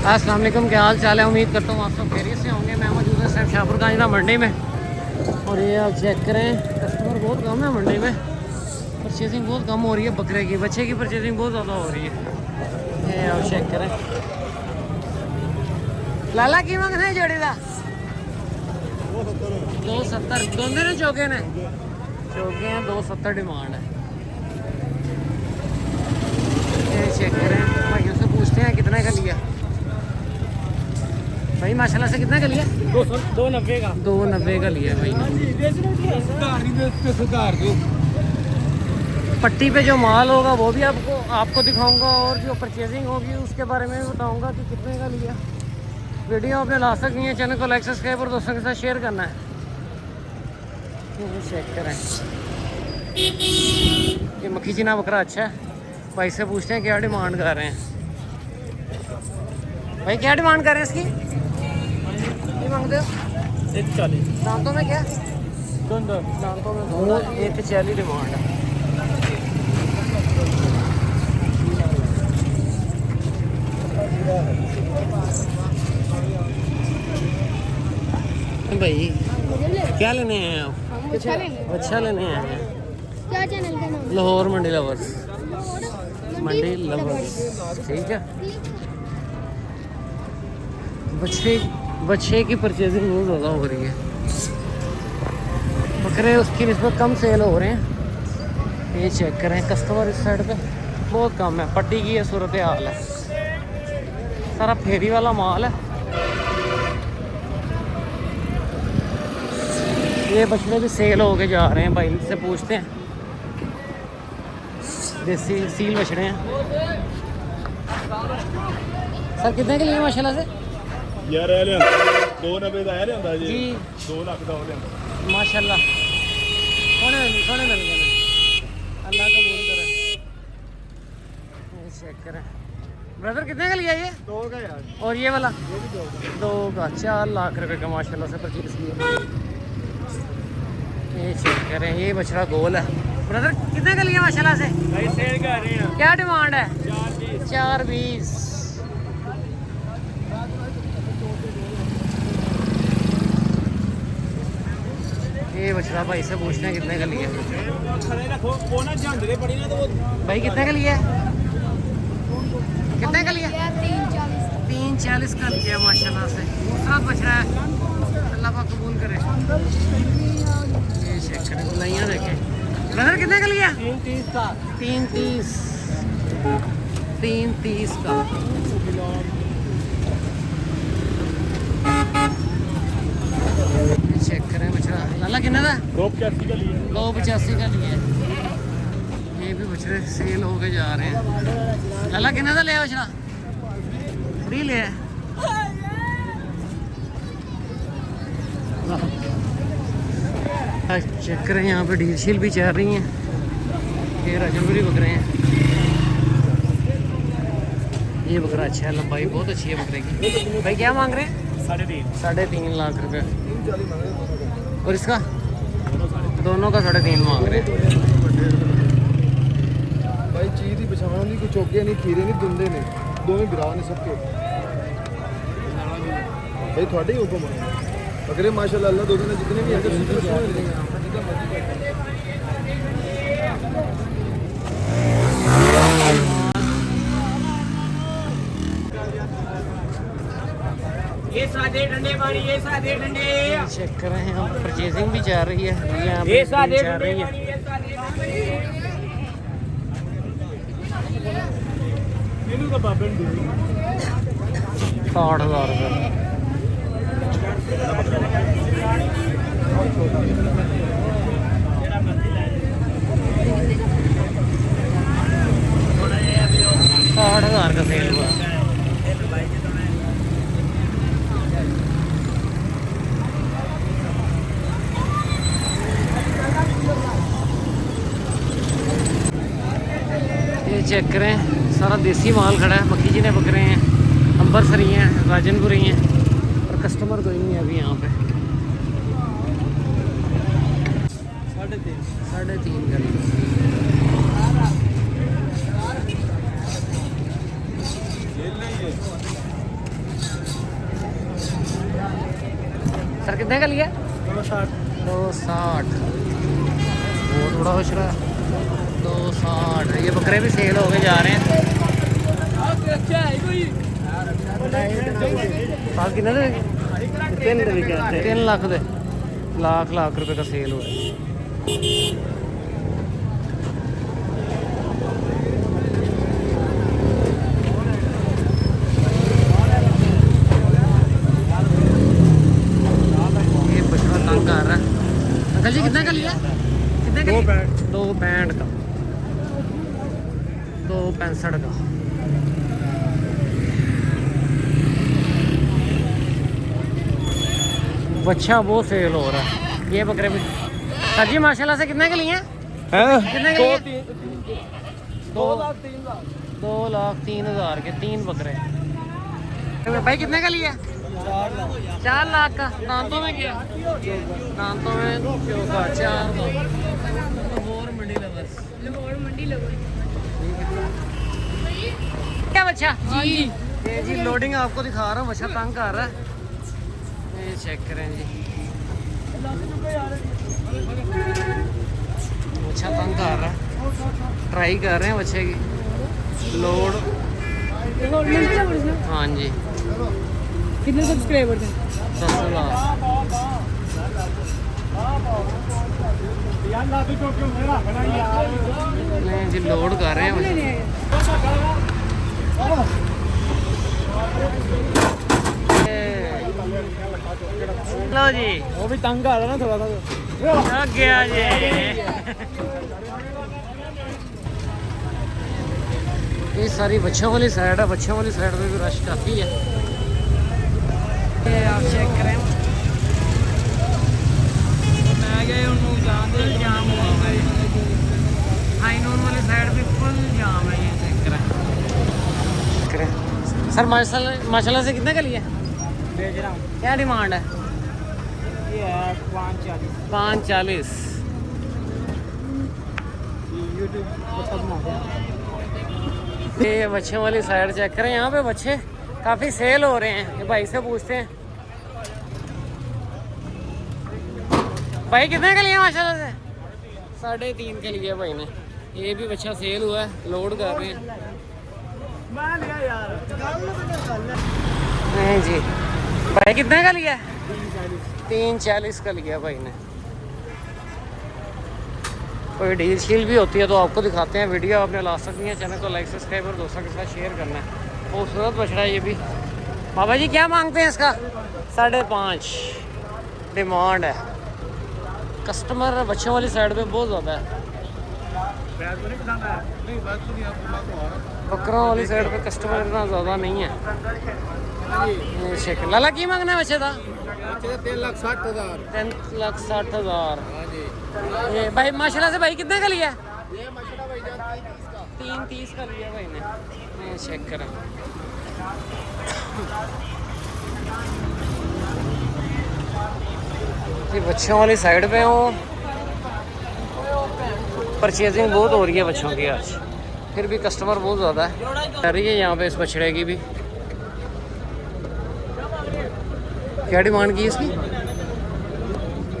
अस्सलाम वालेकुम, क्या हाल चाल है। उम्मीद करता हूँ आप सब खैरियत से होंगे। मैं मौजूद हूँ सर शाहपुर कांजरा मंडी में और ये आप चेक करें, कस्टमर बहुत कम है मंडी में। परचेजिंग बहुत कम हो रही है। बकरे की, बच्चे की परचेजिंग बहुत ज़्यादा हो रही है। ये आप चेक करें। लाला की मंगना है जोड़ी का 270 दोनों ने चौके ने चौके हैं। 270 डिमांड है। ये चेक करें, भाइयों से पूछते हैं कितने का लिया। भाई माशाल्लाह से कितना का लिया? 290 का 290 का लिया भाई ने। पट्टी पे जो माल होगा वो भी आपको दिखाऊंगा और जो परचेजिंग होगी उसके बारे में भी बताऊंगा कि कितने का लिया। वीडियो आपने लास्ट तक नहीं है, चैनल को लाइक सब्सक्राइब और दोस्तों के साथ शेयर करना है। चेक करें, ये मक्खी चीना बकरा अच्छा है। भाई से पूछते हैं क्या डिमांड कर रहे हैं। भाई क्या डिमांड कर रहे हैं इसकी? मांगते हो 140 दांतों में क्या? दोनों दांतों में दोनों 140 डिमांड है। भाई क्या लेने हैं आप? अच्छा लेने हैं। क्या चैनल का नाम? लाहौर मंडी लवर्स। मंडी लवर्स, ठीक है। बच्चे की परचेजिंग बहुत ज़्यादा हो रही है। बकरे उसकी निस्बत कम सेल हो रहे हैं। ये चेक करें, कस्टमर इस साइड पे बहुत कम है। पट्टी की ये सूरत हाल है। सारा फेरी वाला माल है। ये बछड़े भी सेल होके जा रहे हैं। भाई से पूछते हैं। देसी सील बछड़े हैं। सर कितने के लिए माशाल्लाह से? यार 290 का है जी 2 लाख का हो लिया माशाल्लाह। सोने मिल गए। अल्लाह कबूल करे। चेक करें ब्रदर, कितने का लिया ये? 2 का यार। और ये वाला ये भी 2 का 4 लाख रुपए का माशाल्लाह से परचेज किया। ये चेक करें, ये बछड़ा गोल है। ब्रदर कितने का लिया माशाल्लाह से? भाई सेल कर रहे हैं। क्या डिमांड है? 420 420। ये बछड़ा भाई से पूछते हैं कितने का लिया। खड़े रखो वो ना झांडरे पड़ी ना तो वो भाई कितने का लिया? कितने का लिया? 340 का लिया माशाल्लाह से। दूसरा बछड़ा है, अल्लाह पाक कबूल करे। ये चेक करें, गुलाइयाँ देखें। ब्रदर कितने का लिया? 330 का 330 का। चेक करें बछड़ा। लाला कितना था? 285 का लिए 285 का लिया। ये भी बछड़े सेल होके जा रहे हैं। लाला कितना था लिया बछड़ा? फ्री लिया है। चेक करें, यहाँ पे डील शील भी चल रही हैं। ये राजनपुरी बकरे हैं। ये बकरा अच्छा है, लंबाई बहुत अच्छी है बकरे की। भाई क्या मांग रहे हैं? 3.5 लाख रुपए। और इसका दोनों का 3.5 मांग रहे हैं। भाई चीज ही पछाण नहीं, कोई चौके नहीं, खीरे नहीं, दुंदे ने दोवें बिरा ने सबके। भाई थोड़े ही हुक्म है। बकरे माशाल्लाह अल्लाह दो दिन जितने भी हैं सोने लगे हैं। ये सादे ठंडे पानी ये सादे ठंडे चेक कर रहे हैं हम। परचेजिंग भी जा रही है। यहाँ ये पे सादे जा रही है। इन्हों का बाबन 60,000 रुपये। $60,000 का सेल हुआ। ये चेक करें, सारा देसी माल खड़ा है। मक्खी चीने बकरे हैं, अंबरसरी हैं, राजनपुरी हैं। और कस्टमर कोई नहीं है अभी यहाँ पे। 3.5 का लिया। सर कितने का लिया? 260। बहुत बड़ा बछड़ा है। 260। ये बकरे भी सेल हो गए जा रहे हैं। साल कितने दे? 3 लाख दे। लाख रुपए का सेल हुआ है। ये बछड़ा तंग कर रहा है। अंकल जी कितने का लिया? कितने का? 265 का। 265 का। बच्चा वो सेल हो रहा है। ये बकरे भी सर जी माशाल्लाह से कितने के लिए हैं? कितने के लिए? 2,03,000 के 3 बकरे। भाई कितने का लिया? 4 लाख का। दांतों में क्या? दांतों में चौका 4 क्या बच्चा जी? ये जी लोडिंग आपको दिखा रहा हूँ। बच्चा तंग कर रहा है। ये चेक करें जी। बच्चा तंग कर रहा है। ट्राई कर रहे हैं बच्चे की लोड। हाँ जी। कितने सब्सक्राइबर थे? 10 लाख। नहीं जी लोड कर रहे हैं। लो जी वो भी तंग आ रहा ना थोड़ा सा। आ गया जी। ये सारी बच्चों वाली साइड है। बच्चों वाली साइड में भी रश काफ़ी है। ये आप चेक करें। मैं गए उन्होंने जाम हुआ है। हाई नून वाली साइड भी फुल जाम है। ये चेक करें। सर माशाल्लाह से कितने का लिया? भेज रहा हूँ। क्या डिमांड है? ये है 540। 540। ये बच्चों वाली साइड चेक करें। यहाँ पे बच्चे काफ़ी सेल हो रहे हैं। ये भाई से पूछते हैं। भाई कितने का लिया माशाल्लाह से? 3.5 के लिए भाई ने। ये भी बच्चा सेल हुआ है। लोड कर रहे हैं। नहीं जी। भाई कितने का लिया? 340 का लिया भाई ने। कोई डील शील भी होती है तो आपको दिखाते हैं। वीडियो आपने ला सकती है। चैनल को लाइक सब्सक्राइब और दोस्तों के साथ शेयर करना है। खूबसूरत बछड़ा है ये भी। बाबा जी क्या मांगते हैं इसका? 5.5 डिमांड है। कस्टमर बच्चों वाली साइड पे बहुत ज़्यादा है। बकरों वाली साइड पे कस्टमर इतना ज़्यादा नहीं है। शेख लाला की मांगना है बच्चे का? 3,60,000। 3,60,000। ये भाई माशाल्लाह से भाई कितने का लिया? ये मशरा भाईजान 330 का लिया भाई ने। ये चेक करें। ये बच्चों वाली साइड पे हूँ। परचेजिंग बहुत हो रही है बच्चों की आज। फिर भी कस्टमर बहुत ज़्यादा है। आ रही है यहाँ पे इस बछड़े की भी। क्या डिमांड की इसकी?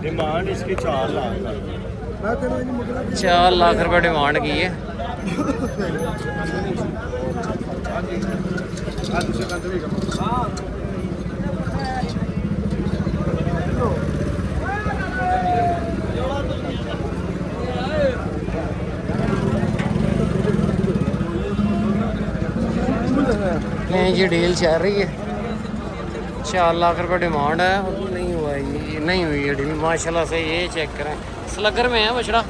डिमांड इसकी 4 लाख। 4 लाख रुपए डिमांड की है। नहीं जी डील चल रही है। 4 लाख रुपए डिमांड है। नहीं हुआ ये नहीं हुई है डील माशाल्लाह से। ये चेक करें। स्लगर में है बछड़ा।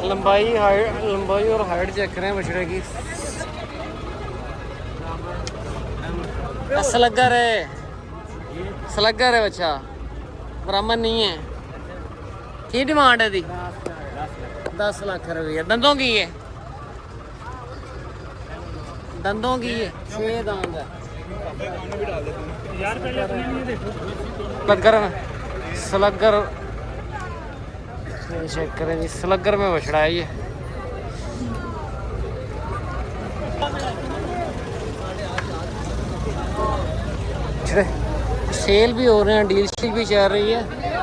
लंबाई और हाइट चेक करें बछड़े की। स्लगर है बच्चा। बराबर नहीं है। की डिमांड है दी? 10 लाख रुपये। दंदों की है? दंदों की है। 6 दांत है। स्लगर चेक करें जी। स्लगर में बछड़ा है ये। सेल भी हो रहे हैं, डील शील भी चल रही है।